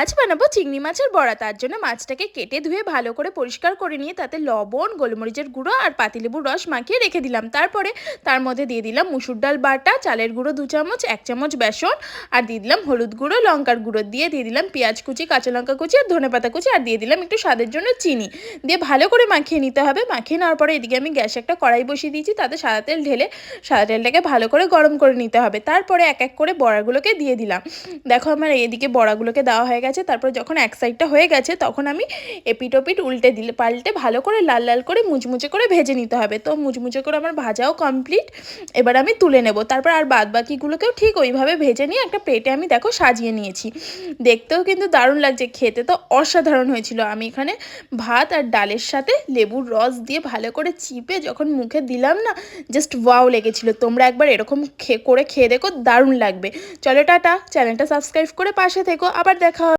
আজ বানাবো চিংড়ি মাছের বড়া। তার জন্য মাছটাকে কেটে ধুয়ে ভালো করে পরিষ্কার করে নিয়ে তাতে লবণ, গোলমরিচের গুঁড়ো আর পাতিলেবুর রস মাখিয়ে রেখে দিলাম। তারপরে তার মধ্যে দিয়ে দিলাম মুসুর ডাল বাটা, চালের গুঁড়ো 2 চামচ, 1 চামচ বেসন, আর দিয়ে দিলাম হলুদ গুঁড়ো, লঙ্কার গুঁড়ো, দিয়ে দিলাম পেঁয়াজ কুচি, কাঁচা লঙ্কা কুচি আর ধনেপাতা কুচি, আর দিয়ে দিলাম একটু স্বাদের জন্য চিনি। দিয়ে ভালো করে মাখিয়ে নিতে হবে। মাখিয়ে নেওয়ার পরে এদিকে আমি গ্যাসে একটা কড়াই বসিয়ে দিয়েছি, তাতে সাদা তেল ঢেলে সাদা তেলটাকে ভালো করে গরম করে নিতে হবে। তারপরে এক এক করে বড়াগুলোকে দিয়ে দিলাম। দেখো আমার এদিকে বড়াগুলোকে দেওয়া হয়ে গেছে। তারপর যখন এক সাইডটা হয়ে গেছে তখন আমি এপিট ওপিট উল্টে দিলে পাল্টে ভালো করে লাল লাল করে মুচমুচে করে ভেজে নিতে হবে। তো মুচমুচে করে আমার ভাজাও কমপ্লিট। এবার আমি তুলে নেব। তারপর আর বাদ বাকিগুলোকেও ঠিক ওইভাবে ভেজে নিয়ে একটা প্লেটে আমি দেখো সাজিয়ে নিয়েছি। দেখতেও কিন্তু দারুণ লাগছে, খেতে তো অসাধারণ হয়েছিল। আমি এখানে ভাত আর ডালের সাথে লেবুর রস দিয়ে ভালো করে চিপে যখন মুখে দিলাম না, জাস্ট ওয়াও লেগেছিল। তোমরা একবার এরকম করে খেয়ে দেখো, দারুণ লাগবে। চলো টাটা, চ্যানেলটা সাবস্ক্রাইব করে পাশে থেকো, আবার দেখা হবে।